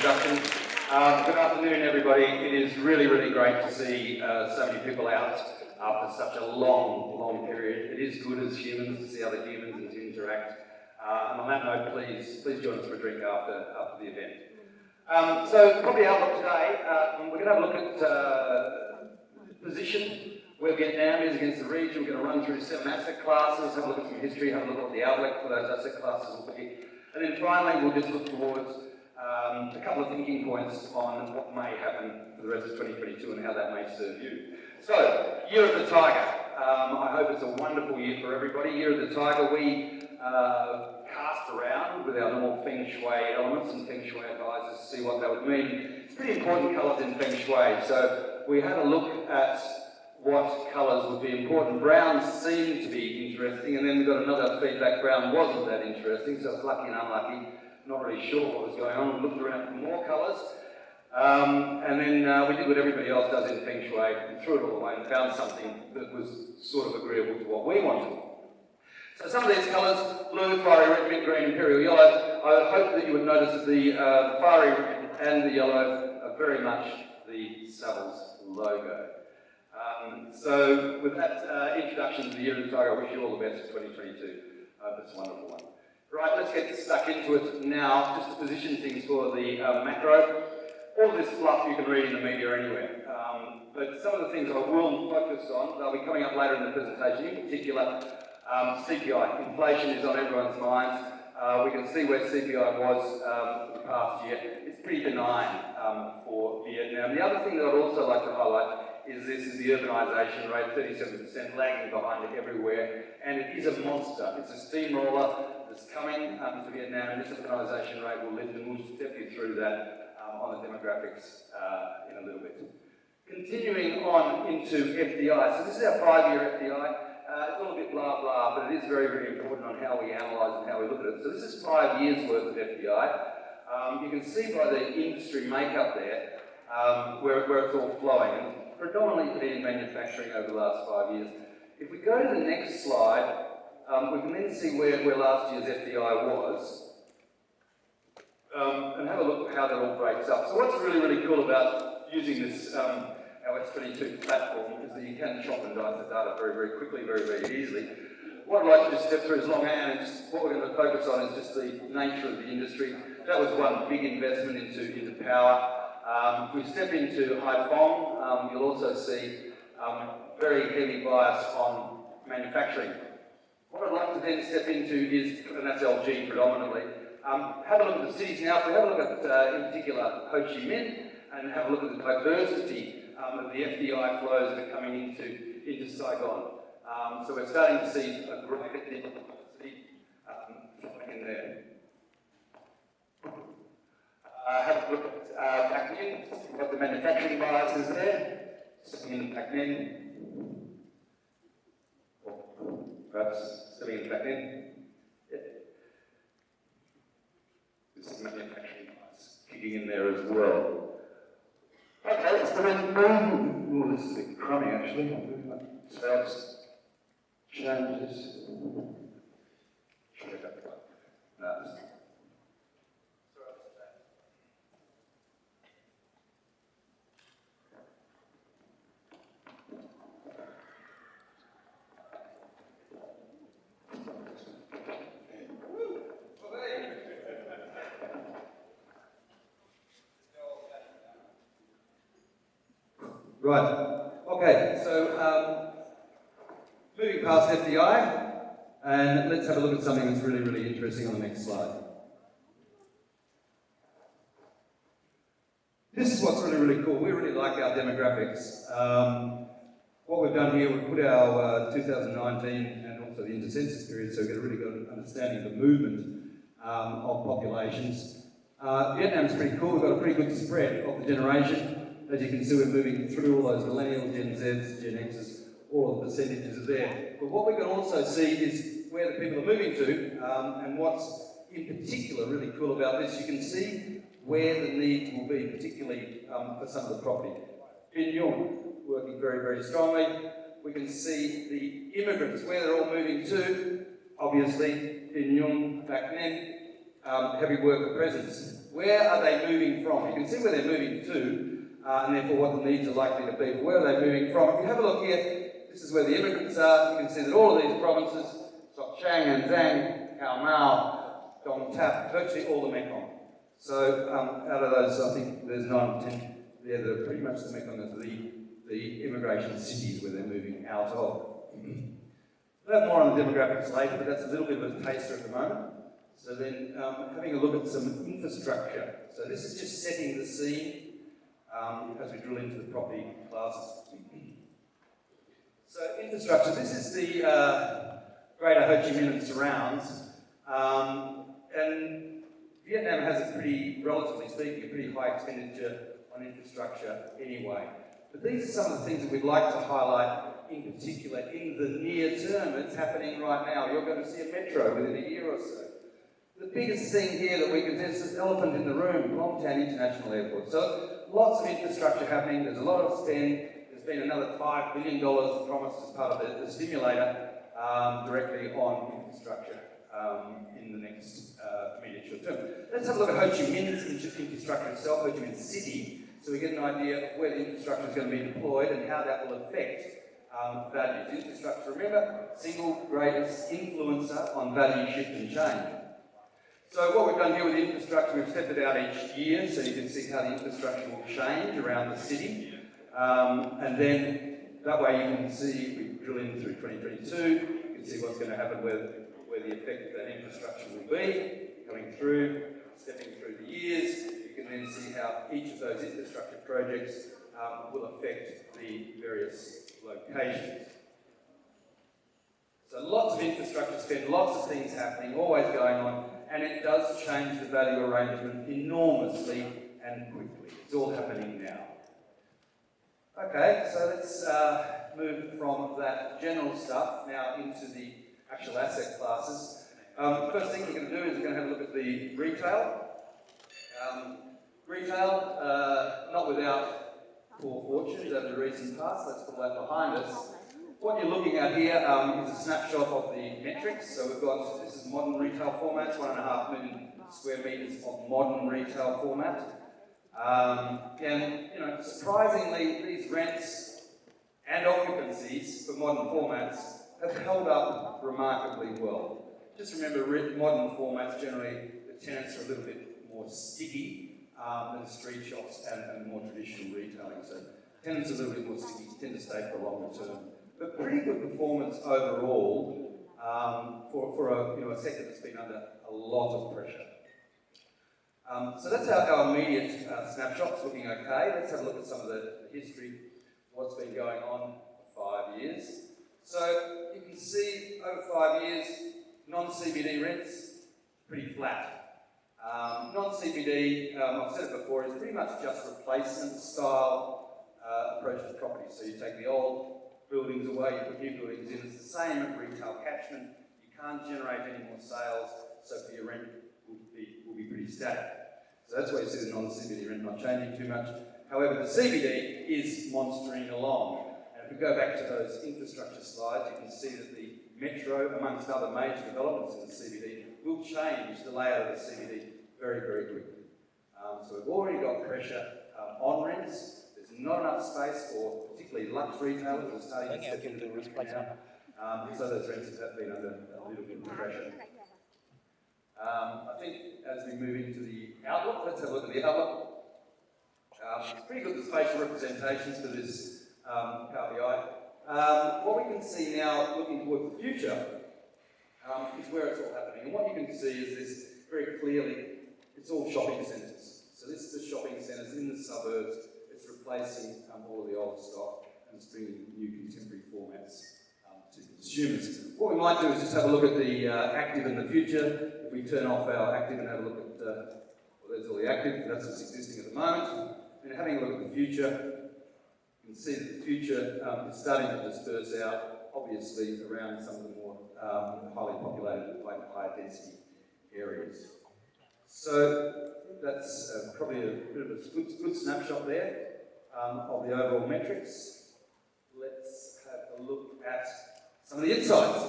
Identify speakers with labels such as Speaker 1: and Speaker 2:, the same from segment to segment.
Speaker 1: introduction. Good afternoon, everybody. It is really, really great to see so many people out after such a long period. It is good as humans to see other humans and to interact. And on that note, please join us for a drink after the event. So probably our look today, we're going to have a look at position, where Vietnam is against the region. We're going to run through 7 asset classes, have a look at some history, have a look at what the outlook for those asset classes will be. And then finally, we'll just look towards a couple of thinking points on what may happen for the rest of 2022 and how that may serve you. So, Year of the Tiger. I hope it's a wonderful year for everybody. Year of the Tiger, we cast around with our normal Feng Shui elements and Feng Shui advisors to see what that would mean. It's pretty important colours in Feng Shui. So, we had a look at what colours would be important. Brown seemed to be interesting, and then we got another feedback brown wasn't that interesting, so it's lucky and unlucky. Not really sure what was going on. We looked around for more colours, and then we did what everybody else does in Feng Shui, and threw it all away and found something that was sort of agreeable to what we wanted. So some of these colours, blue, fiery red, mint, green, imperial yellow, I hope that you would notice that the fiery red and the yellow are very much the Savills logo. So with that introduction to the Year of the Tiger, I wish you all the best for 2022. That's a wonderful one. Right, let's get stuck into it now, just to position things for the macro. All of this fluff you can read in the media anywhere. But some of the things I will focus on, they'll be coming up later in the presentation. In particular, CPI. Inflation is on everyone's minds. We can see where CPI was for the past year. It's pretty benign for Vietnam. The other thing that I'd also like to highlight is the urbanisation rate, 37%, lagging behind it everywhere, and it is a monster. It's a steamroller that's coming to Vietnam, and this urbanisation rate will lift, and we'll step you through that on the demographics in a little bit. Continuing on into FDI, so this is our 5-year FDI. It's a little bit blah blah, but it is very, very important on how we analyse and how we look at it. So this is 5 years worth of FDI. You can see by the industry makeup there where it's all flowing. Predominantly been in manufacturing over the last 5 years. If we go to the next slide, we can then see where last year's FDI was, and have a look at how that all breaks up. So what's really, really cool about using this, our S22 platform, is that you can chop and dice the data very, very quickly, very, very easily. What I'd like to just step through is long hand, and just what we're going to focus on is just the nature of the industry. That was one big investment into power. If we step into Haiphong, you'll also see very heavy bias on manufacturing. What I'd like to then step into is, and that's LG predominantly, have a look at the cities now. So have a look at, in particular, Ho Chi Minh, and have a look at the diversity of the FDI flows that are coming into Saigon. So we're starting to see a great diversity in there. Have a look at Back Ninh, what the manufacturing bias is there. Stepping in Back Ninh. Perhaps stepping in Back Ninh. Yep. This is manufacturing bias kicking in there as well. Okay, so then oh, this is a bit crummy actually. So I'll just change this. Should I go back? No, this. Right, okay, so moving past FDI, and let's have a look at something that's really, really interesting on the next slide. This is what's really, really cool. We really like our demographics. What we've done here, we've put our 2019 and also the inter-census period, so we get a really good understanding of the movement of populations. Vietnam's pretty cool. We've got a pretty good spread of the generation. As you can see, we're moving through all those millennials, Gen Zs, Gen Xs, all the percentages are there. But what we can also see is where the people are moving to, and what's in particular really cool about this, you can see where the needs will be, particularly for some of the property. Bin Yung, working very, very strongly. We can see the immigrants, where they're all moving to, obviously, Bin Yung, Bac Ninh, heavy worker presence. Where are they moving from? You can see where they're moving to, and therefore what the needs are likely to be. But where are they moving from? If you have a look here, this is where the immigrants are. You can see that all of these provinces, Chang, Anzang, Khao Mau, Dong Tap, virtually all the Mekong. So out of those, I think there's 9 or 10 there that are pretty much the Mekong as the immigration cities where they're moving out of. We'll have more on the demographics later, but that's a little bit of a taster at the moment. So then having a look at some infrastructure. So this is just setting the scene as we drill into the property classes. So infrastructure, this is the Greater Ho Chi Minh and surrounds. And Vietnam has a pretty, relatively speaking, a pretty high expenditure on infrastructure anyway. But these are some of the things that we'd like to highlight in particular in the near term. It's happening right now. You're going to see a metro within a year or so. The biggest thing here that we can do is this elephant in the room, Longtown International Airport. So lots of infrastructure happening. There's a lot of spend. There's been another $5 billion promised as part of the stimulator directly on infrastructure in the next immediate short term. Let's have a look at Ho Chi Minh's infrastructure itself, Ho Chi Minh City, so we get an idea of where the infrastructure is going to be deployed and how that will affect values. Infrastructure, remember, single greatest influencer on value shift and change. So what we've done here with the infrastructure, we've stepped it out each year so you can see how the infrastructure will change around the city. And then that way you can see, we drill in through 2022, you can see what's going to happen where the effect of that infrastructure will be, coming through, stepping through the years. You can then see how each of those infrastructure projects will affect the various locations. So lots of infrastructure spend, lots of things happening, always going on, and it does change the value arrangement enormously and quickly. It's all happening now. Okay, so let's move from that general stuff now into the actual asset classes. First thing we're going to do is we're going to have a look at the retail. Retail, not without poor fortunes over the recent past. Let's put that behind us. What you're looking at here is a snapshot of the metrics. So we've got, this is modern retail formats, 1.5 million square metres of modern retail format. And, you know, surprisingly, these rents and occupancies for modern formats have held up remarkably well. Just remember, modern formats, generally, the tenants are a little bit more sticky than street shops and more traditional retailing. So tenants are a little bit more sticky, tend to stay for a longer term. But pretty good performance overall for a sector that's been under a lot of pressure. So that's our immediate snapshots looking okay. Let's have a look at some of the history, what's been going on for 5 years. So you can see over 5 years, non-CBD rents, pretty flat. Non-CBD, I've said it before, is pretty much just replacement style approach to property. So you take the old buildings away, you put new buildings in. It's the same retail catchment. You can't generate any more sales, so for your rent will be pretty static. So that's why you see the non-CBD rent not changing too much. However, the CBD is monstering along. And if we go back to those infrastructure slides, you can see that the metro, amongst other major developments in the CBD, will change the layout of the CBD very, very quickly. So we've already got pressure on rents. There's not enough space for particularly lux retailers who are starting to step into the risk now. So those rents have been under a little bit of pressure. I think as we move into the outlook, let's have a look at the outlook. It's pretty good, the spatial representations for this KPI. What we can see now, looking towards the future, is where it's all happening. And what you can see is this very clearly, it's all shopping centres. So this is the shopping centres in the suburbs. It's replacing all of the old stock and it's bringing new contemporary formats to consumers. What we might do is just have a look at the active in the future. If we turn off our active and have a look at, well, there's all the active, that's what's existing at the moment. And having a look at the future, you can see that the future is starting to disperse out, obviously, around some of the more highly populated, higher density areas. So that's probably a bit of a good snapshot there of the overall metrics. Let's have a look at some of the insights.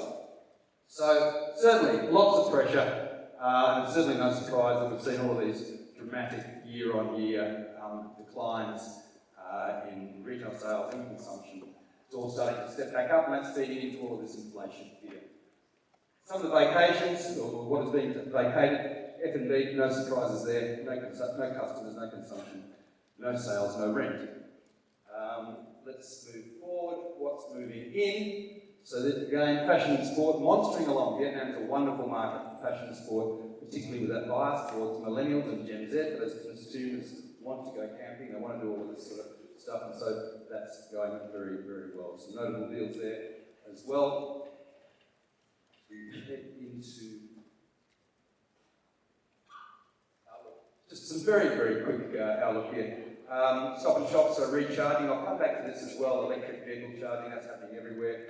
Speaker 1: So certainly lots of pressure And it's certainly no surprise that we've seen all of these dramatic year-on-year declines in retail sales and consumption. It's all starting to step back up, and that's feeding into all of this inflation fear. Some of the vacations, or what has been vacated, F&B, no surprises there, no customers, no consumption, no sales, no rent. Let's move forward. What's moving in? So that again, fashion and sport, monstering along. Vietnam is a wonderful market for fashion and sport, particularly with that bias towards millennials and Gen Z, but as consumers want to go camping, they want to do all of this sort of stuff, and so that's going very, very well. Some notable deals there as well. We head into just some very, very quick outlook here. Stop and shops are recharging. I'll come back to this as well. Electric vehicle charging, that's happening everywhere.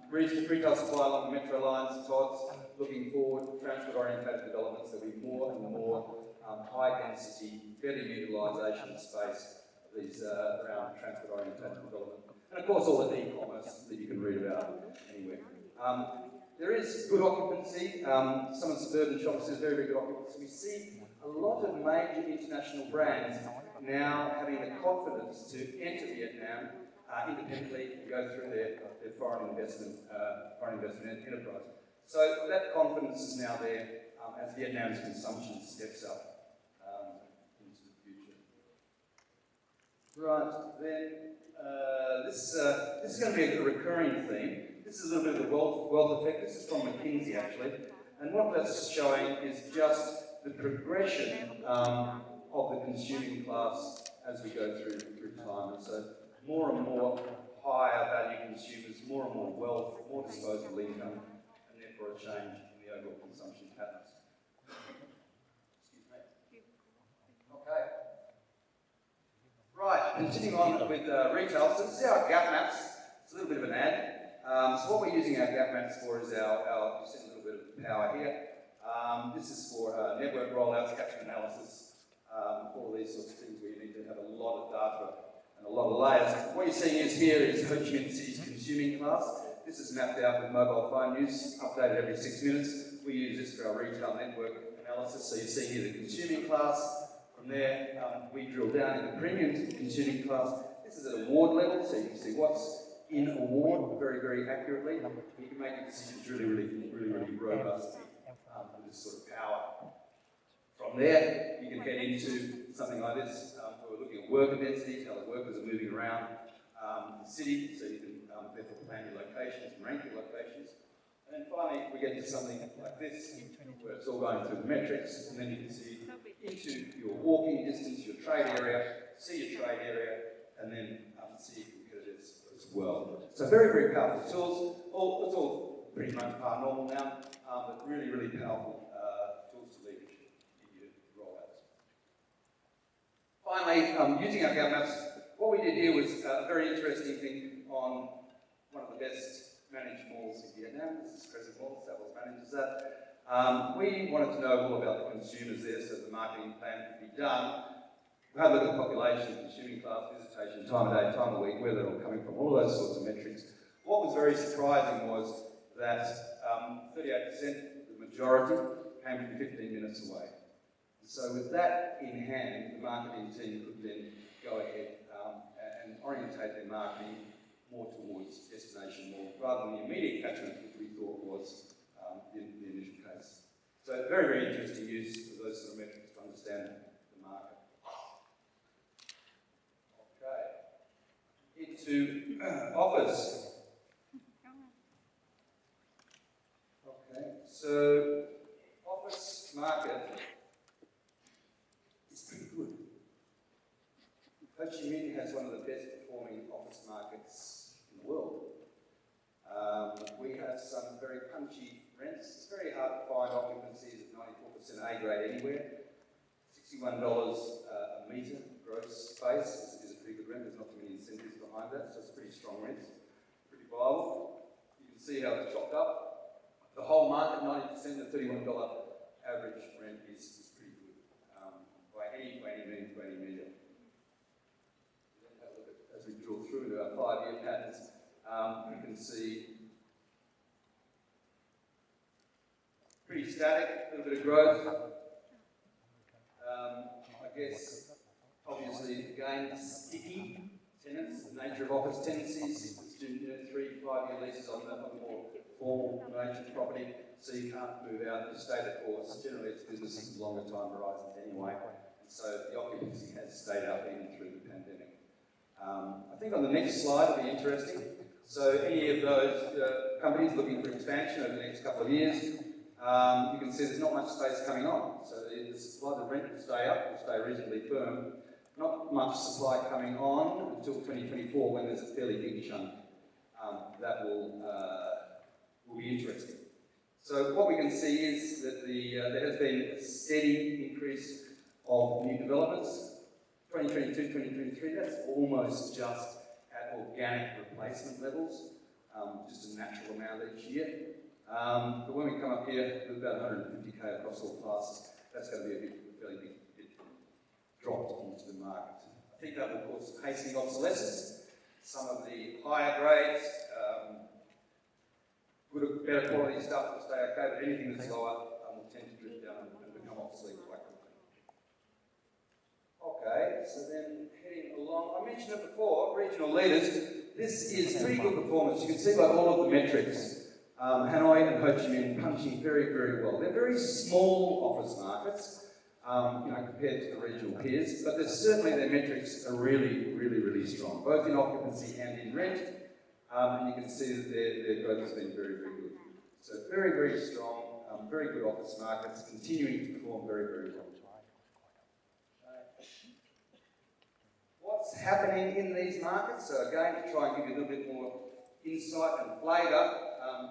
Speaker 1: Retail supply along the metro lines, TODs, looking forward, transport-orientated developments. There'll be more and more high-density, better utilisation space of these around transport-orientated development. And of course, all the e-commerce that you can read about anywhere. There is good occupancy. Some of the suburban shops is very, very good occupancy. We see a lot of major international brands now having the confidence to enter Vietnam independently and go through their foreign investment enterprise. So that confidence is now there as Vietnam's consumption steps up into the future. Right, then this is going to be a recurring theme. This is a little bit of the wealth effect. This is from McKinsey actually, and what that's showing is just the progression of the consuming class as we go through time. And so more and more higher value consumers, more and more wealth, more disposable income, and therefore a change in the overall consumption patterns. Excuse me. Okay. Right, continuing on with retail. So this is our gap maps. It's a little bit of an ad. So what we're using our gap maps for is our just a little bit of power here. This is for network rollouts, catchment analysis, all these sorts of things where you need to have a lot of data and a lot of layers. What you're seeing here is Ho Chi Minh City's consuming class. This is mapped out with mobile phone use, updated every 6 minutes. We use this for our retail network analysis. So you're seeing here the consuming class. From there, we drill down into premium consuming class. This is at award level, so you can see what's in award very, very accurately. You can make your decisions really robustly with this sort of power. From there, you can head into something like this. We're looking at worker densities, how the workers are moving around the city, so you can therefore plan your locations and rank your locations. And then finally, we get to something like this, where it's all going through the metrics, and then you can see into your walking distance, your trade area, see your trade area, and then see your competitors as well. So very, very powerful tools. It's all pretty much normal now, but really, really powerful tools to leverage in your rollouts. Finally, using our gap maps, what we did here was a very interesting thing on one of the best managed malls in Vietnam. This is Crescent Mall, Savills manages that. We wanted to know all about the consumers there so the marketing plan could be done. We had a look at the population, consuming class, visitation, time of day, time of week, where they're all coming from, all those sorts of metrics. What was very surprising was that 38%, the majority, came from 15 minutes away. So with that in hand, the marketing team could then go ahead and orientate their marketing more towards destination more, rather than the immediate catchment, which we thought was the initial case. So very, very interesting use of those sort of metrics to understand the market. Okay. Into offers. Okay, so office market is pretty good. Ho Chi Minh has one of the best performing office markets in the world. We have some very punchy rents. It's very hard to find occupancies at 94% A grade anywhere. $61 a metre gross space is a pretty good rent. There's not too many incentives behind that, so it's pretty strong rents, pretty viable. You can see how it's chopped up. The whole market, 90%, the $31 average rent is pretty good by any measure. As we drill through into our 5-year patterns, you can see pretty static, a little bit of growth. I guess, obviously, again, sticky tenants, the nature of office tenancies, 3 to 5 year leases on the more formal nature property, so you can't move out and stay the course. Generally, it's businesses with longer time horizons anyway, and so the occupancy has stayed up even through the pandemic. I think on the next slide will be interesting. So any of those companies looking for expansion over the next couple of years, you can see there's not much space coming on. So the supply, the rent will stay up, will stay reasonably firm. Not much supply coming on until 2024 when there's a fairly big chunk. That will be interesting. So what we can see is that there has been a steady increase of new developments. 2022, 2023, that's almost just at organic replacement levels, just a natural amount each year. But when we come up here with about 150k across all classes, that's going to be a fairly big drop into the market. I think that will cause hastening obsolescence. Some of the higher grades, better quality stuff will stay okay, but anything that's lower will tend to drift down and become obsolete quite quickly. Okay, so then heading along, I mentioned it before, regional leaders. This is pretty good performance. You can see by all of the metrics, Hanoi and Ho Chi Minh punching very, very well. They're very small office markets, compared to the regional peers, but certainly their metrics are really, really, really strong, both in occupancy and in rent. And you can see that their growth has been very, very good. So very, very strong, very good office markets, continuing to perform very, very well. What's happening in these markets? So again, to try and give you a little bit more insight and flavour,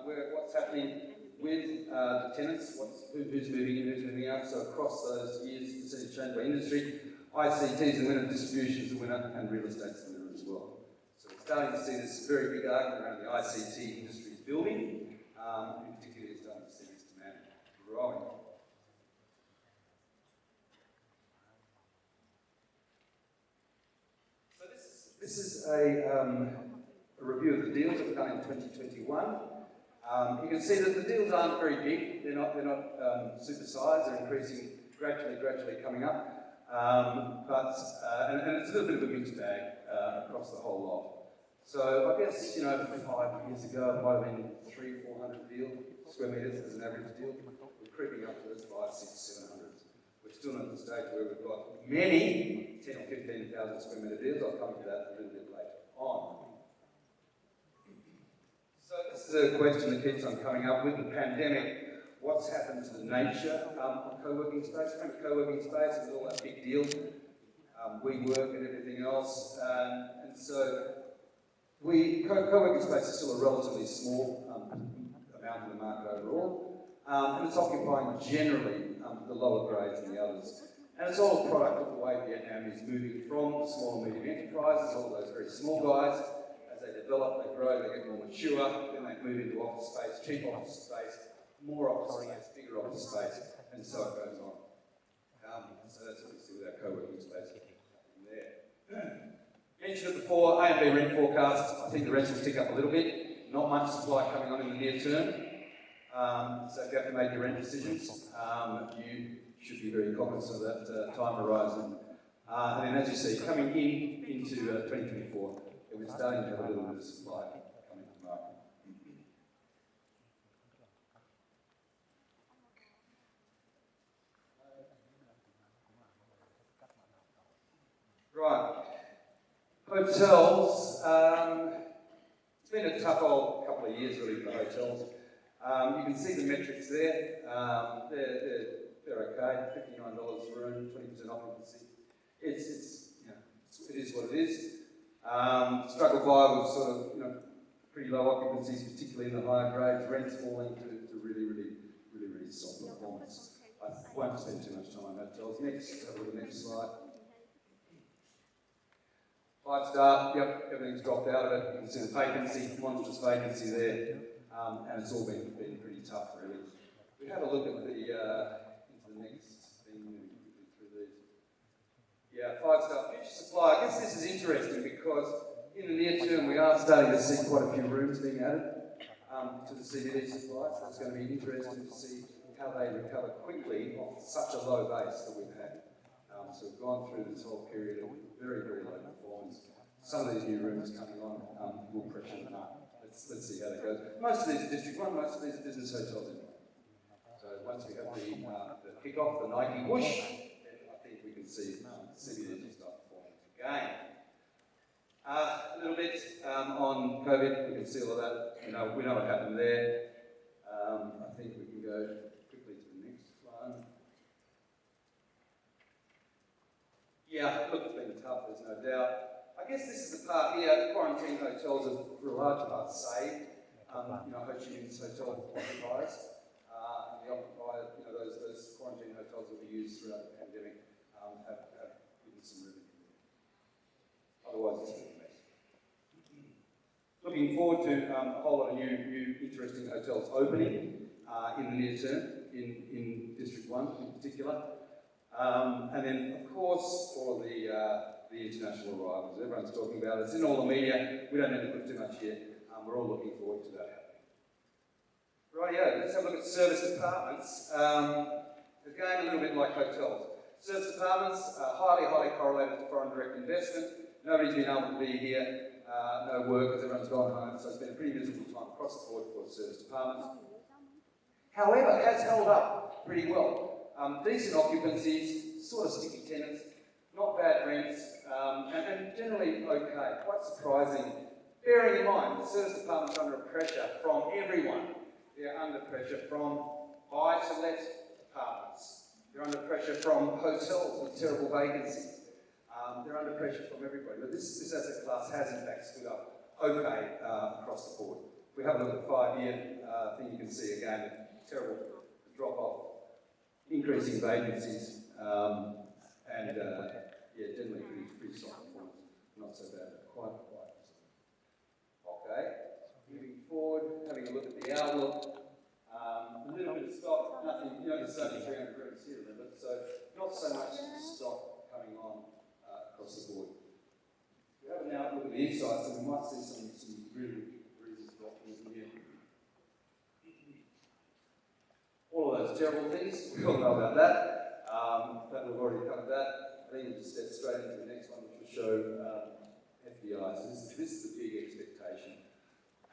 Speaker 1: what's happening with the tenants, who's moving in, who's moving out. So across those years, percentage change by industry, ICT is the winner, distribution is the winner, and real estate's the winner as well. So we're starting to see this very big argument around the ICT industry's building, in particular, it's starting to see this demand growing. So this is a review of the deals that were done in 2021. You can see that the deals aren't very big. They're not supersized. They're increasing gradually coming up. And it's a little bit of a mixed bag across the whole lot. So I guess 5 years ago it might have been 300-400 square metres as an average deal. We're creeping up to those 500, 600, 700. We're still not at the stage where we've got many 10,000 or 15,000 square metre deals. I'll come to that a little bit later on. So this is a question that keeps on coming up with the pandemic. What's happened to the nature of co-working space? Remember, co-working space is all that big deal. WeWork and everything else. And so co-working space is still a relatively small amount of the market overall. And it's occupying generally the lower grades than the others. And it's all a product of the way Vietnam is moving from the small and medium enterprises, all those very small guys. As they develop, they grow, they get more mature, then they move into office space, cheap office space, more office space, bigger office space, and so it goes on. So that's what we see with our co-working space there. Mentioned it before, A and B rent forecasts. I think the rents will tick up a little bit. Not much supply coming on in the near term. So if you have to make your rent decisions, you should be very cognizant of that time horizon. And then as you see, coming into 2024, we're starting to have a little bit of supply coming to the market. Right. Hotels. It's been a tough old couple of years really for hotels. You can see the metrics there. They're okay. $59 a room, 20% occupancy. It is what it is. Struggle by was sort of pretty low occupancies, particularly in the higher grades. Rents falling to really soft performance. I won't spend too much time on hotels. Have a look at the next slide. 5-star, yep, everything's dropped out of it. You can see the vacancy, monstrous vacancy there, and it's all been pretty tough, really. We had a look at into the next thing, through these. Yeah, 5-star future supply. I guess this is interesting because in the near term we are starting to see quite a few rooms being added to the CBD supply, so it's going to be interesting to see
Speaker 2: how they recover quickly off such a low base that we've had. So we've gone through this whole period of very, very low performance. Some of these new rooms coming on will pressure them up. Let's see how that goes. Most of these are District 1, most of these are business hotels anyway. So once we have the kick-off, the Nike whoosh, then I think we can see CBD start performing again. A little bit on COVID, we can see all of that. We know what happened there. I think we can go quickly to the next slide. Yeah, look, it's been tough, there's no doubt. I guess this is the part here, the quarantine hotels have, for a large part, saved. Ho Chi Minh's hotel occupiers, and the occupier, those quarantine hotels that we used throughout the pandemic have given some revenue. Otherwise, it's been a mess. Looking forward to a whole lot of new interesting hotels opening in the near term, in District 1 in particular. And then, of course, all of the international arrivals. Everyone's talking about it. It's in all the media. We don't need to put too much here. We're all looking forward to that happening. Rightio, let's have a look at service departments. Again, a little bit like hotels. Service departments are highly correlated to foreign direct investment. Nobody's been able to be here. No work because everyone's gone home. So it's been a pretty miserable time across the board for service departments. However, it has held up pretty well. Decent occupancies, sort of sticky tenants, not bad rents, and generally okay, quite surprising. Bearing in mind, the service department's under pressure from everyone. They're under pressure from buy-to-let apartments. They're under pressure from hotels with terrible vacancies. They're under pressure from everybody. But this asset class has in fact stood up okay across the board. If we have a look at the 5-year thing, you can see again a terrible drop-off. Increasing vacancies, and generally pretty soft performance. Not so bad, but quite. Okay, moving forward, having a look at the outlook. A little bit of stock, nothing, there's only 300 rooms here, remember, so not so much stock coming on across the board. We have an outlook at the insights, and we might see some really reasons for optimism here. All of those terrible things, we all know about that. But we've already covered that. I think we'll just step straight into the next one, which will show FDI. So this is the big expectation.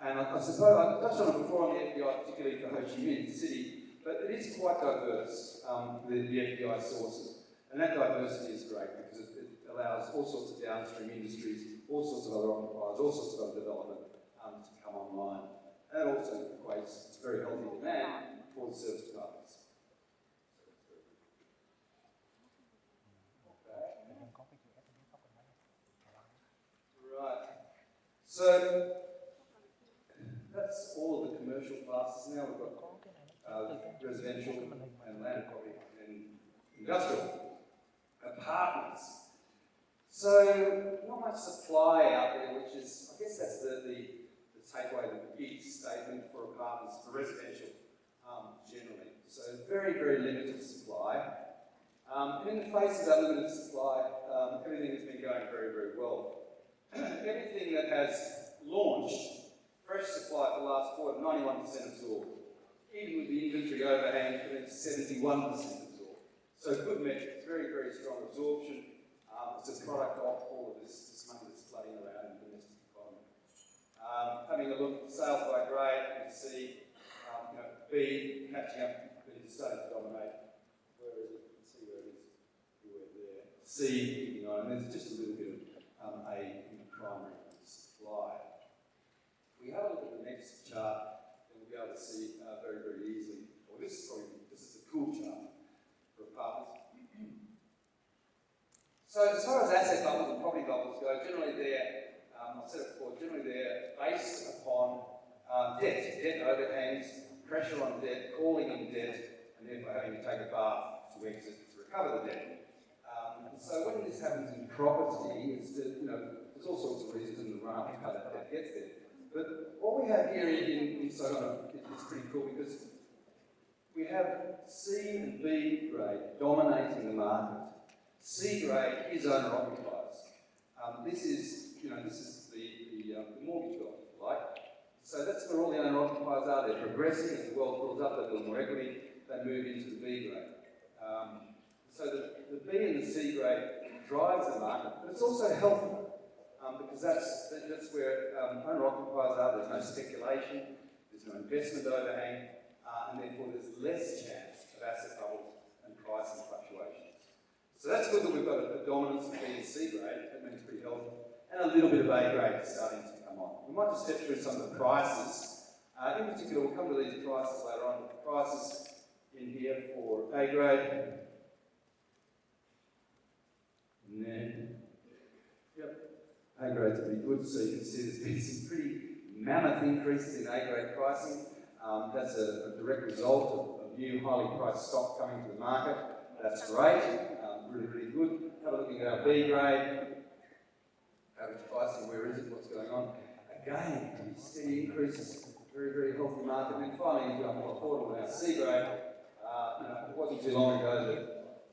Speaker 2: And I suppose I touched on it before on the FDI, particularly for Ho Chi Minh City, but it is quite diverse, the FDI sources. And that diversity is great because it allows all sorts of downstream industries, all sorts of other occupiers, all sorts of other development to come online. And that also equates, it's very healthy demand for the service departments. Okay. Right. So that's all of the commercial classes. Now we've got residential and land property and industrial apartments. So not much supply out there, which is, I guess that's the takeaway, the big statement for apartments, for residential. Generally. So very, very limited supply. And in the face of that limited supply, everything has been going very, very well. Everything that has launched, fresh supply for the last quarter, 91% absorbed. Even with the inventory overhang, it's 71% absorbed. So good metrics, very, very strong absorption. It's a product of all of this money that's flooding around in the domestic economy. Having a look at sales by grade, you can see B catching up, B starting to dominate. Where is it? You can see where it is. We're there. C kicking on, and there's just a little bit of A in the primary supply. If we have a look at the next chart, then we'll be able to see very, very easily. Well, this is a cool chart for apartments. So as far as asset bubbles and property bubbles go, generally they're, I've said it before, generally they're based upon debt overhangs, pressure on debt, calling in debt, and therefore having to take a bath to exit to recover the debt. So when this happens in property, it's there's all sorts of reasons in the run-up how that debt gets there. But what we have here in Soho is pretty cool because we have C and B grade dominating the market. C grade is owner-occupiers. This is the mortgage bill, if you like. So that's where all the owner-occupiers are. They're progressing as the world builds up. They build more equity. they move into the B grade. So the B and the C grade drives the market, but it's also healthy because that's where owner-occupiers are. There's no speculation, there's no investment overhang, and therefore there's less chance of asset bubbles and pricing fluctuations. So that's good that we've got a dominance of B and C grade. That means pretty healthy, and a little bit of A grade starting to come on. We might just step through some of the prices. In particular, we'll come to these prices later on. The prices in here for A grade. And then, yep, A grade's pretty good. So you can see there's been some pretty mammoth increases in A grade pricing. That's a direct result of new highly priced stock coming to the market. That's great, really, really good. Have a look at our B grade. Average pricing, where is it? What's going on? Again, pretty steady increases. Very, very healthy market. And then finally, into our more affordable, our C grade. It wasn't too long ago that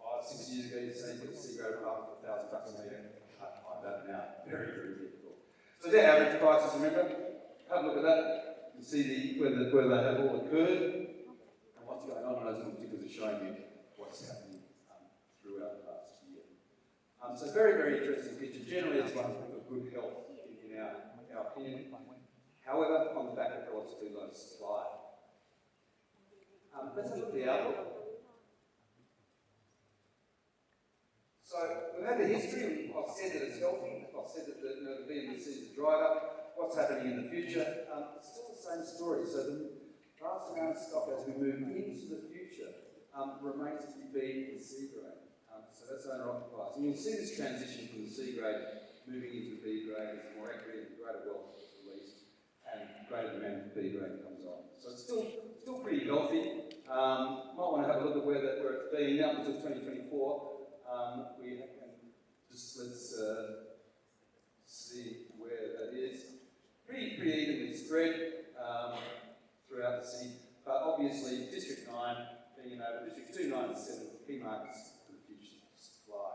Speaker 2: 5, 6 years ago, you'd say you put a C grade up for $1,000 a metre. Like that now. Very, very difficult. So their average prices, remember? Have a look at that. You can see where they have all occurred and what's going on. And those little tickers are showing you what's happening throughout the past year. So very, very interesting picture. Generally, it's one of good health in our opinion. However, on the back of relatively low supply. Let's look at the outlook. So we've had the history. I've said that it's healthy. I've said that the B and the C is the driver. What's happening in the future? It's still the same story. So the vast amount of stock as we move into the future remains to be B and C grade. So that's owner-occupiers. And you'll see this transition from the C grade moving into the B grade as more equity and greater wealth is released and greater demand for B grade comes on. So it's still pretty healthy. Might want to have a look at where it's been now until 2024. Let's see where that is. Pretty evenly spread throughout the city, but obviously District 9 being enabled, District 2, 9 and 7 key markets for the future supply.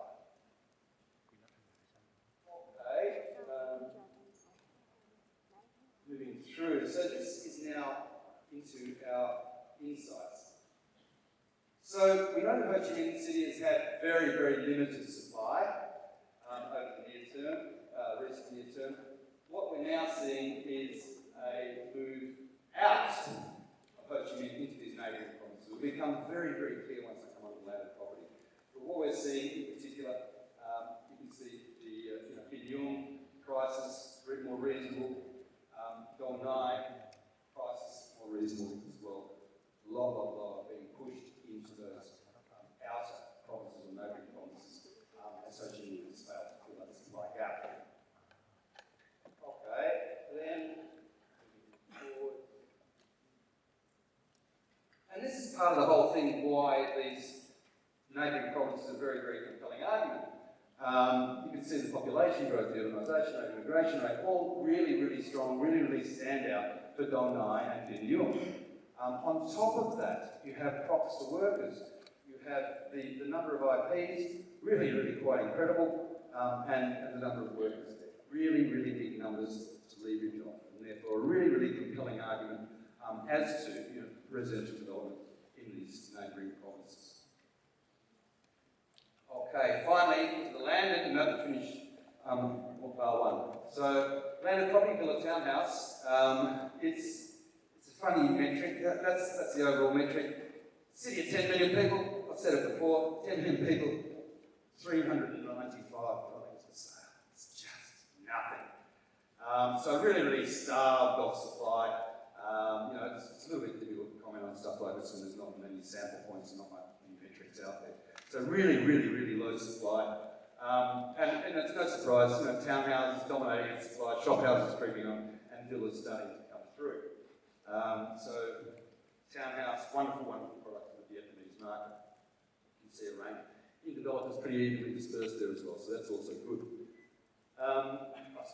Speaker 2: Okay, moving through. So this is now into our insights. So we know that Ho Chi Minh City has had very, very limited supply over the near term, recent near term. What we're now seeing is a move out of Ho Chi Minh into these neighbouring provinces. It will become very, very clear once they come onto landed property. But what we're seeing in particular, you can see the Bin Yung prices more reasonable, Dong Nai prices more reasonable as well. A lot being pushed into those outer provinces or neighbouring provinces as Ho Chi Minh has failed to fill that supply gap. Okay, then moving forward. And this is part of the whole thing why these neighbouring provinces are very, very compelling argument. You can see the population growth, the urbanisation rate, immigration rate, all really, really strong, really, really stand out for Dong Nai and Bin Yung. On top of that, you have props for workers. You have the number of IPs, really, really quite incredible, and the number of workers. Really, really big numbers to leverage off, and therefore a really, really compelling argument as to residential development in these neighbouring provinces. Okay, finally, to the landed, and that will finish bar one. So, landed property, villa, townhouse. It's a funny metric. That's the overall metric. City of 10 million people. I've said it before. 10 million people. 395 properties for sale. It's just nothing. So really, really starved of supply. It's a little bit difficult to comment on stuff like this when there's not many sample points and not many metrics out there. So really, really, really low supply. And it's no surprise, townhouses dominating the supply, shop houses creeping on, and villas starting to come through. So townhouse, wonderful, wonderful product for the Vietnamese market. You can see a range. In developers pretty evenly dispersed there as well, so that's also good. I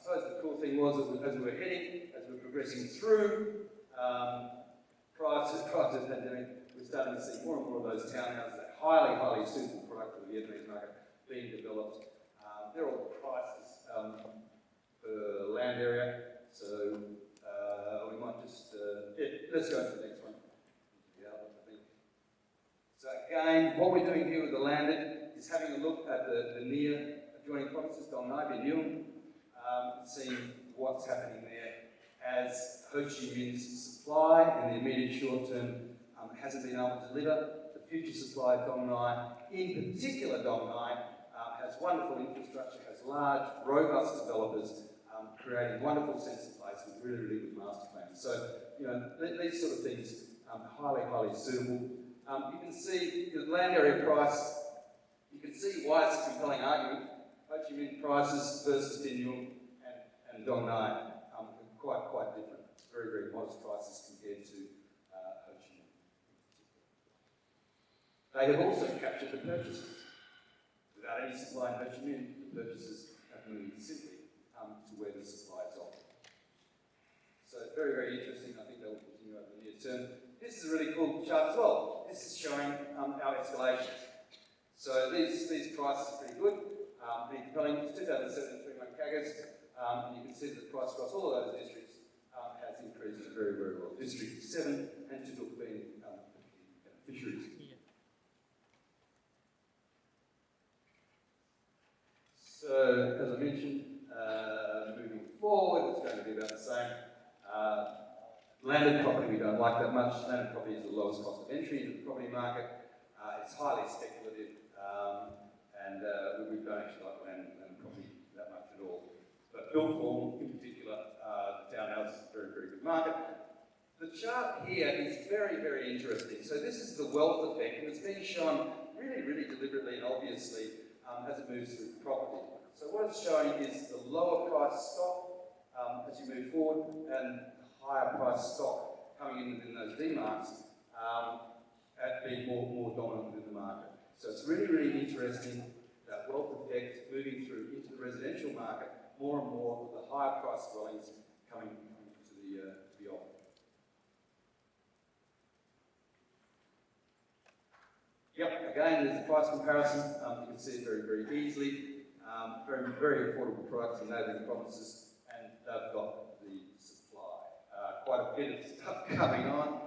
Speaker 2: suppose the cool thing was as we were progressing through, prior to the pandemic, we're starting to see more and more of those townhouses, that highly, highly suitable product for the Vietnamese market being developed. They're all prices per land area, so we might just, let's go to the next one. Yeah, I think. Again, what we're doing here with the landed is having a look at the near adjoining provinces, Dong Nai, Bien Yung, seeing what's happening there as Ho Chi Minh's supply in the immediate short term hasn't been able to deliver. The future supply of Dong Nai, in particular Dong Nai, has wonderful infrastructure, has large, robust developers, creating wonderful sense of place with really, really good master plans. So, you know, these sort of things highly, highly suitable. You can see the land area price, you can see why it's a compelling argument. Ho Chi Minh prices versus Dinh Nguyen and Dong Nai are quite different. Very, very modest prices compared to Ho Chi Minh. They have also captured the purchases. Without any supply in Ho Chi Minh, the purchases have moved simply to where the supply is offered. So very, very interesting. I think that will continue over the near term. This is a really cool chart as well. This is showing our escalations. So these prices are pretty good, pretty compelling. It's 2007 3-month CAGRs. You can see that the price across all of those districts has increased very, very well. District 7 and Chittook being beneficiaries. So, as I mentioned, moving forward, it's going to be about the same. Landed property we don't like that much. Landed property is the lowest cost of entry into the property market. It's highly speculative, and we don't actually like land property that much at all. But built form, in particular, the townhouse is a very, very good market. The chart here is very, very interesting. So this is the wealth effect, and it's being shown really, really deliberately and obviously as it moves through the property. So what it's showing is the lower price stock as you move forward, and higher price stock coming in within those demarcs at being more dominant within the market. So it's really, really interesting, that wealth effect moving through into the residential market, more and more of the higher price dwellings coming to the offer. Yep, again, there's a price comparison. You can see it very, very easily. Very, very affordable products in neighbouring provinces, and they've got the supply. Quite a bit of stuff coming on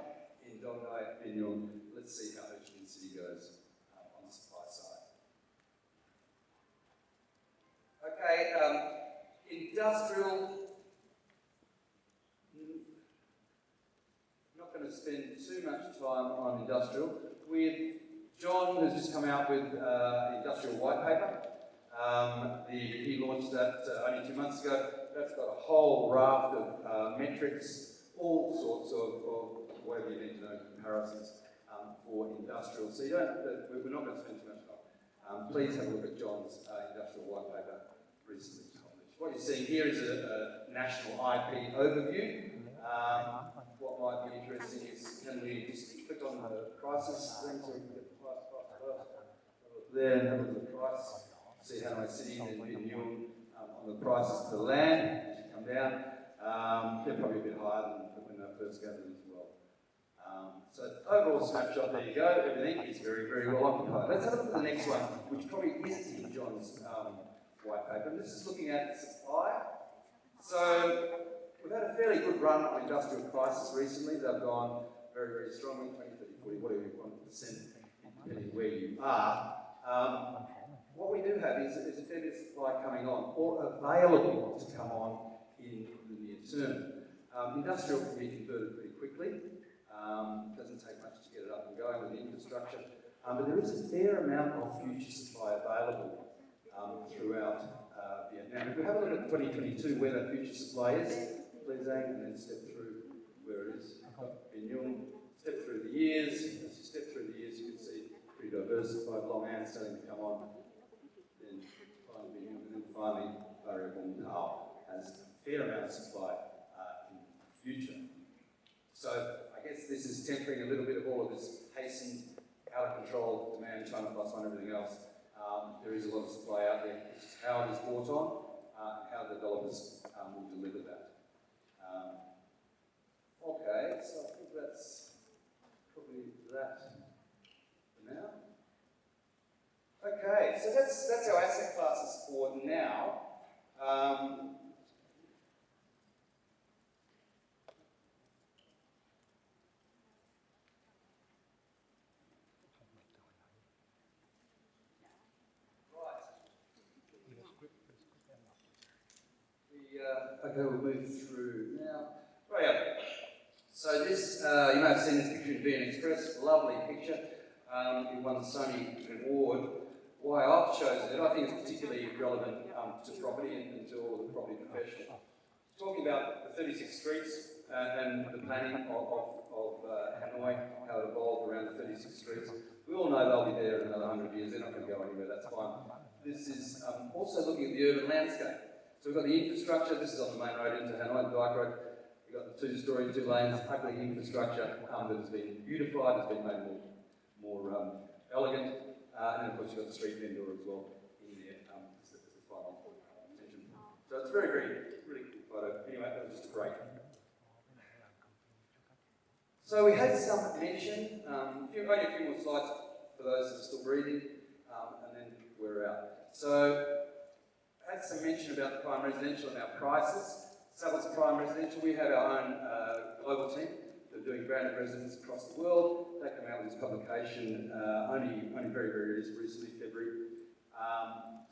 Speaker 2: in Dong Nai, Bien Yung. Let's see how Ho Chi Minh City goes on the supply side. Okay, industrial. Not going to spend too much time on industrial. John has just come out with the industrial white paper. He launched that only 2 months ago. That's got a whole raft of metrics, all sorts of whatever you need to know comparisons for industrial. So we're not going to spend too much time. Please have a look at John's industrial white paper recently published. What you're seeing here is a national IP overview. What might be interesting is, can we just click on the prices thing so we can get the price there and have a look at the price. See Hanoi City and Bien Yung on the prices to the land as you come down. They're probably a bit higher than when they first gathered as well. So overall snapshot, there you go. Everything is very, very well occupied. Let's have a look at the next one, which probably isn't in John's white paper. This is looking at supply. So we've had a fairly good run on industrial prices recently. They've gone very, very strongly, 20, 30, 40, whatever you want, %, depending where you are. What we do have is a fair bit of supply coming on, or available to come on in the near term. Industrial can be converted pretty quickly. It doesn't take much to get it up and going with the infrastructure. But there is a fair amount of future supply available throughout Vietnam. If we have a look at 2022, where that future supply is, please aim and then step through where it is. Bien Yung, step through the years. As you step through the years, you can see pretty diversified, Long An starting to come on. Then finally Bien Yung, and then finally variable Tao has a fair amount of supply in the future. So I guess this is tempering a little bit of all of this hastened, out of control demand, China plus one, everything else. There is a lot of supply out there. It's just how it is brought on, how the developers will deliver that. Okay, so I think that's probably that for now. Okay, so that's our asset classes for now. Okay, we'll move through now. Right, yeah. So this, you may have seen this picture in VN Express, lovely picture. It won the Sony Award. Why I've chosen it, I think it's particularly relevant to property and to all the property professionals. Talking about the 36 streets and the planning of Hanoi, how it evolved around the 36 streets. We all know they'll be there in another 100 years, they're not going to go anywhere, that's fine. This is also looking at the urban landscape. So we've got the infrastructure, this is on the main road into Hanoi, the bike road. We've got the 2-storey, 2 lanes, ugly infrastructure that has been beautified, has been made more elegant. And of course you've got the street vendor as well in there as the final attention. So it's very, really cool photo. Anyway, that was just a break. So we had some mention, only a few more slides for those that are still breathing, and then we're out. So I had some mention about the prime residential and our prices. Savills Prime Residential, we have our own global team. They're doing branded residences across the world. They come out with this publication only very recently, February.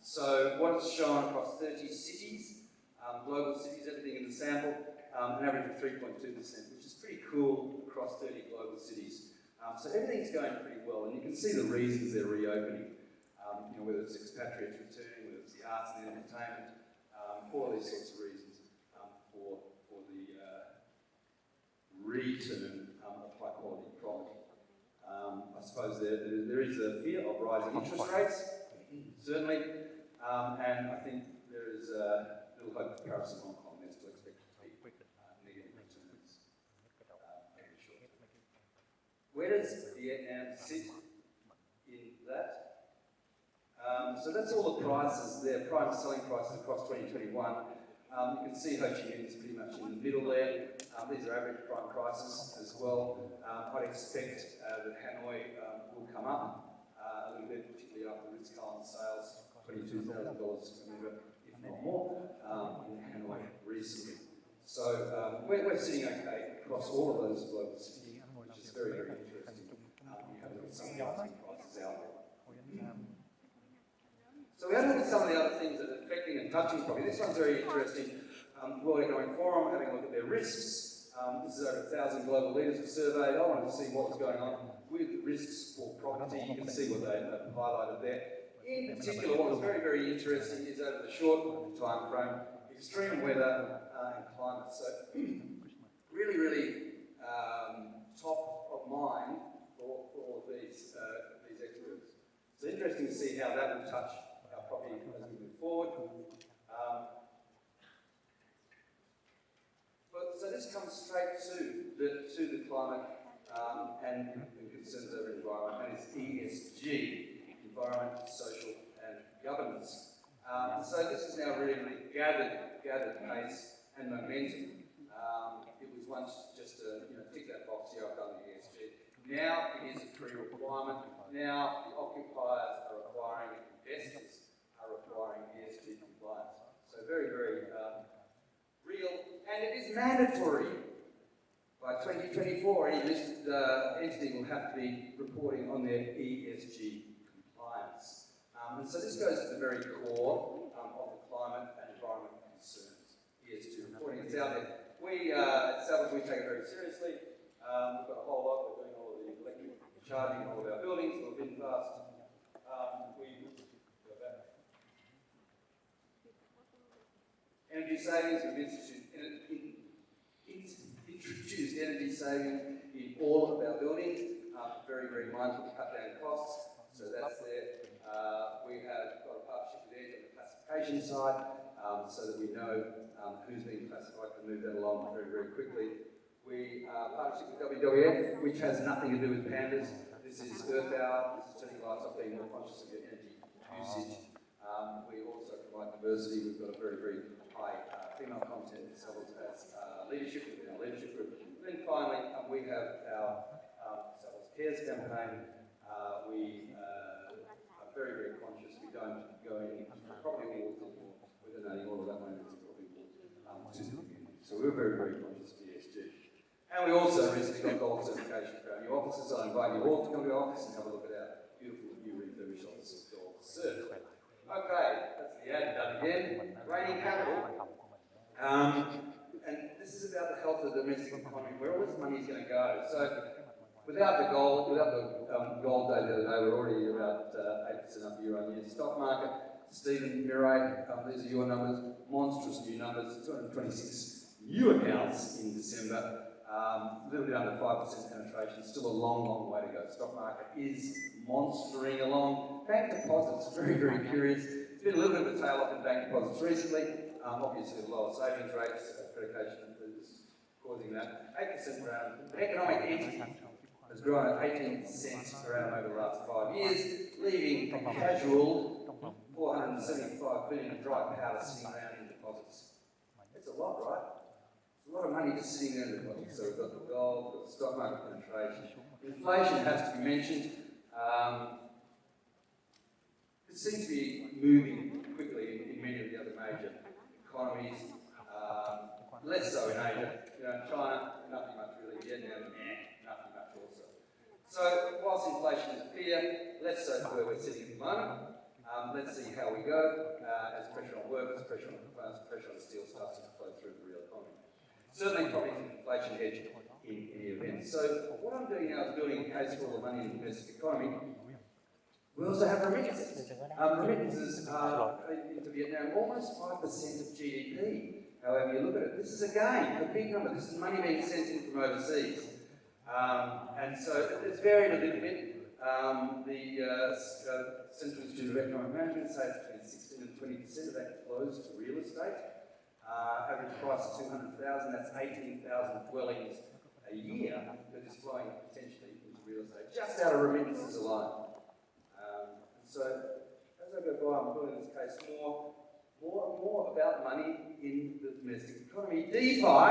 Speaker 2: So what's shown across 30 cities, global cities, everything in the sample, an average of 3.2%, which is pretty cool across 30 global cities. So everything's going pretty well, and you can see the reasons they're reopening. Whether it's expatriates returning, whether it's the arts and the entertainment, all these sorts of reasons for the return of high quality property. I suppose there is a fear of rising interest rates, certainly, and I think there is a little hope for Paris and Hong Kong. There's still expected to be negative returns over the short term. Where does Vietnam sit in that? So that's all the prices there, prime selling prices across 2021. You can see Ho Chi Minh is pretty much in the middle there. These are average prime prices as well. I'd expect that Hanoi will come up a little bit, particularly after the Ritz-Carlton sales, $22,000 if not more, in Hanoi recently. So we're sitting okay across all of those global cities, which is very interesting. We have a look at some of the other prices out there. So we had a look at some of the other things that are affecting and touching property. This one's very interesting. World Economic Forum, having a look at their risks. This is over 1,000 global leaders were surveyed. I wanted to see what was going on with the risks for property. You can see what they have highlighted there. In particular, what was very interesting is over the short time frame, extreme weather and climate. So really top of mind for all of these experts. So interesting to see how that will touch our property as we move forward. So this comes straight to the climate and concerns over environment, and it's ESG, environment, social and governance. So this is now really gathered pace and momentum. It was once just a tick that box, here I've done the ESG. Now it is a pre-requirement. Now the occupiers are requiring, investors are requiring ESG compliance. So very real, and it is mandatory. By 2024, any listed entity will have to be reporting on their ESG compliance. And so this goes to the very core of the climate and environment concerns. ESG reporting, it's out there. We at Savills, we take it very seriously. We've got a whole lot. We're doing all of the electric charging in all of our buildings, a little bit fast. Energy savings, we've introduced energy savings in all of our buildings. Very mindful to cut down costs, so that's there. We have got a partnership with Edge on the classification side, so that we know who's being classified, can move that along very quickly. We partnership with WWF, which has nothing to do with pandas. This is Earth Hour, this is turning lights off, being more conscious of your energy usage. We also provide diversity. We've got a very high female content as well as leadership within our leadership group. And then finally, we have our Savills Cares campaign. We are very conscious. We don't go in property awards anymore. We're donating all of that money to property awards to the community. So we're very conscious of ESG. And we also recently got gold certification for our new offices. I invite you all to come to our office and have a look at our beautiful new refurbished office with gold cert. Okay, that's the ad done again. Reigning capital And this is about the health of the domestic economy, where all this money is going to go. So without the gold day the other day, we're already about 8% up year on year. Stock market, Stephen Murray, these are your numbers, monstrous new numbers, 226 new accounts in December, a little bit under 5% penetration, still a long, long way to go. Stock market is monstering along. Bank deposits, very, very curious. It's been a little bit of a tail off in bank deposits recently. Obviously, the lower savings rates, predication is causing that. 8% per annum. The economic entity has grown at 18% per annum over the last 5 years, leaving a casual 475 billion of dry powder sitting around in deposits. It's a lot, right? It's a lot of money just sitting there in deposits. So we've got the gold, we've got the stock market penetration. Inflation has to be mentioned. It seems to be moving quickly in many of the other major economies, less so in Asia. China, nothing much really. Vietnam, nothing much also. So, whilst inflation is a fear, less so where we're sitting at the moment. Let's see how we go as pressure on workers, pressure on components, pressure on steel starts to flow through the real economy. Certainly, probably an inflation hedge in any event. So, what I'm doing now is building a case for all the money in the domestic economy. We also have remittances. Remittances are into Vietnam almost 5% of GDP. However you look at it, this is again a big number. This is money being sent in from overseas. And so it's varied a little bit. The Central Institute of Economic Management says between 16 and 20% of that flows to real estate. Average price of 200,000, that's 18,000 dwellings a year that is flowing potentially into real estate, just out of remittances alone. So, as I go by, I'm building this case more about money in the domestic economy. DeFi,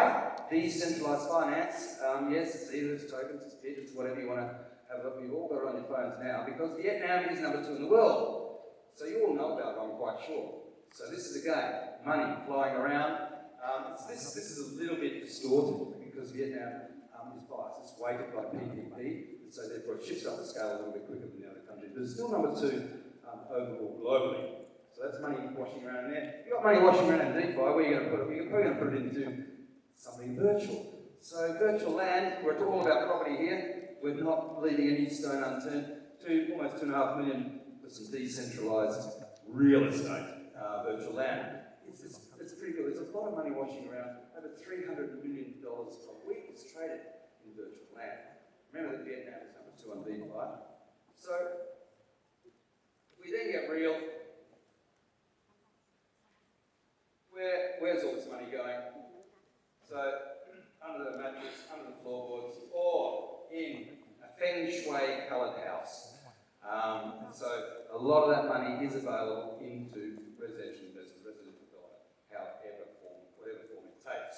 Speaker 2: decentralised finance, yes, it's either it's tokens, it's bits, it's whatever you want to have a look. You've all got it on your phones now, because Vietnam is number 2 in the world. So you all know about it, I'm quite sure. So this is, again, money flying around. This is a little bit distorted, because Vietnam is biased. It's weighted by PPP, and so therefore it shifts up the scale a little bit quicker than the other countries. But it's still number 2 overall globally. So that's money washing around there. You've got money washing around in DeFi, where are you going to put it? We're probably going to put it into something virtual. So virtual land, we're all about property here. We're not leaving any stone unturned. Almost 2.5 million for some decentralised real estate virtual land. It's pretty good. There's a lot of money washing around. Over $300 million a week is traded in virtual land. Remember that Vietnam is number 2 on DeFi. So if we then get real, where's all this money going? So under the mattress, under the floorboards, or in a feng shui coloured house. So a lot of that money is available into residential investment, residential development, whatever form it takes.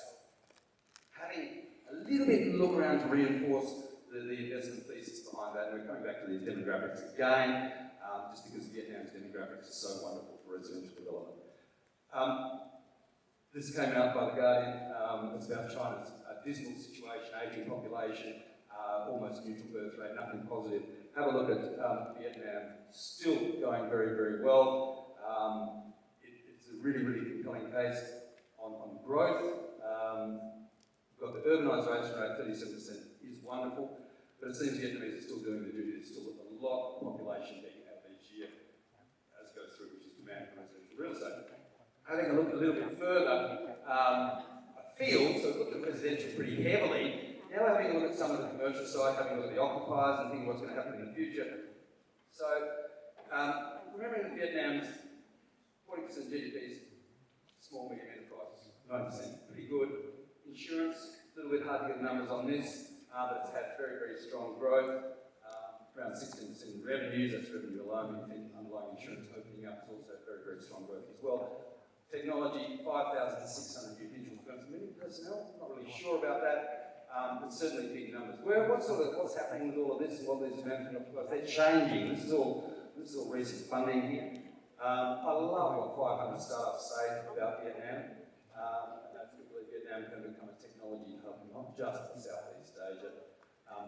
Speaker 2: Having a little bit look around to reinforce the investment thesis behind that, and we're coming back to these demographics again, just because Vietnam's demographics are so wonderful for residential development. This came out by The Guardian. It's about China's dismal situation, ageing population, almost neutral birth rate, nothing positive. Have a look at Vietnam, still going very, very well. It's a really, really compelling case on growth. We've got the urbanisation rate, 37% is wonderful, but it seems Vietnamese are still doing the duty. There's still a lot of population being added each year as it goes through, which is demand for residential real estate. Having a look a little bit further afield, so we've looked at residential pretty heavily. Now we're having a look at some of the commercial side, having a look at the occupiers and thinking what's going to happen in the future. So, remembering that Vietnam's 40% GDP is small, medium enterprises, 90%, pretty good. Insurance, a little bit hard to get the numbers on this, but it's had very, very strong growth. Around 16% in revenues, that's revenue alone. You think underlying insurance opening up is also very, very strong growth as well. Technology, 5,600 new digital firms. Many personnel, not really sure about that, but certainly big numbers. What's happening with all of this and what these management occupiers? They're changing. This is all recent funding here. I love what 500 startups say about Vietnam. And that's because Vietnam can become a technology hub, not just in Southeast Asia,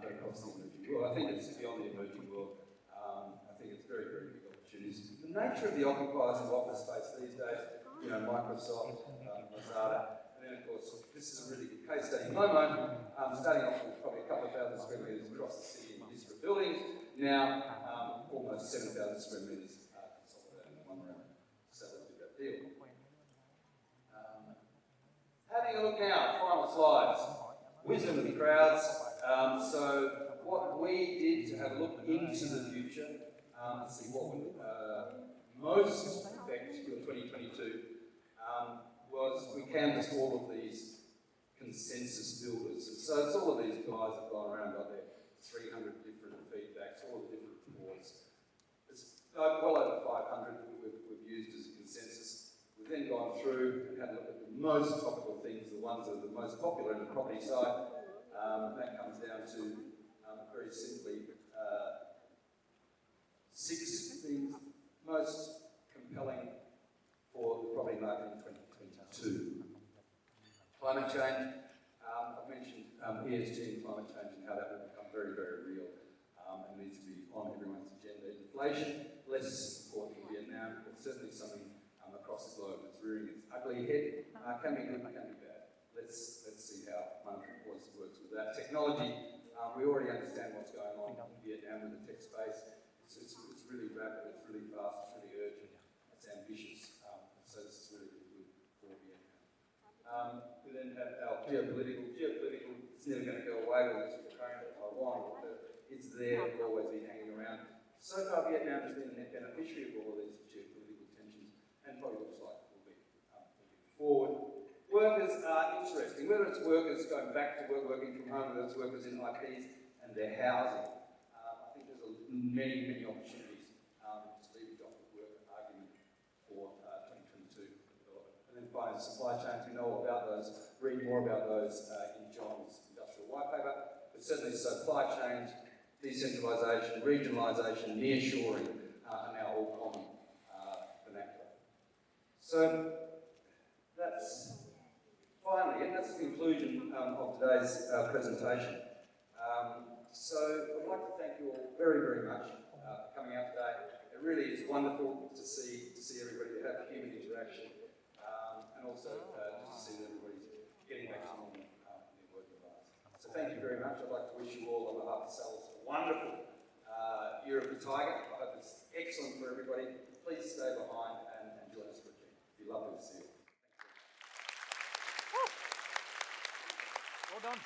Speaker 2: but across the emerging world. I think it's beyond the emerging world. I think it's very, very big opportunities. The nature of the occupiers of office space these days, Microsoft, Lazada, and of course, this is a really good case study. Momo, starting off with probably a couple of thousand square metres across the city in disparate buildings, now almost 7,000 square metres consolidated in one room. So let's do that deal. Having a look now, final slides. Wisdom of the crowds. So what we did to have a look into the future, to see what would most affect your 2022, was we canvassed all of these consensus builders. And so it's all of these guys that have gone around, got their 300 different feedbacks, all the different reports. It's well over 500 we've used as a consensus. We've then gone through and had a look at the most topical things, the ones that are the most popular in the property side. That comes down to very simply 6 things most compelling for the property market in 2022. Climate change. I've mentioned ESG and climate change and how that will become very, very real and needs to be on everyone's agenda. Inflation, less important in Vietnam, but certainly something across the globe that's rearing its ugly head. Can be good, can be bad. Let's see how monetary policy works with that. Technology, we already understand what's going on in Vietnam with the tech space. It's really rapid, it's really fast, it's really urgent, it's ambitious. So this is really good for Vietnam. We then have our geopolitical. It's never going to go away, whether it's Ukraine or Taiwan, it's there, it'll always be hanging around. So far, Vietnam has been a net beneficiary of all of these geopolitical tensions, and probably looks like it will be moving forward. Workers are interesting, whether it's workers going back to work, working from home, whether it's workers in IPs and their housing. I think there's many, many opportunities to leave the off of work argument for 2022 development. And then finally, supply chains, we know all about those, read more about those in John's industrial white paper, but certainly supply chains, decentralisation, regionalisation, nearshoring are now all common vernacular. So that's finally, and that's the conclusion of today's presentation. So I'd like to thank you all very, very much for coming out today. It really is wonderful to see everybody, to have human interaction, and also just to see that everybody's getting back to normal in their working lives. So thank you very much. I'd like to wish you all on behalf of Sal's a wonderful Year of the Tiger. I hope it's excellent for everybody. Please stay behind and join us for a drink. It'd be lovely to see you.
Speaker 3: Well done.